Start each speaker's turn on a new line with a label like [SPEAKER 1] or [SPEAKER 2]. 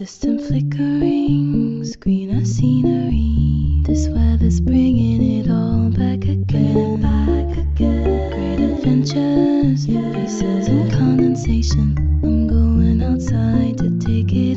[SPEAKER 1] Distant flickerings, greener scenery. This weather's bringing it all back again. Great adventures, pieces and condensation. I'm going outside to take it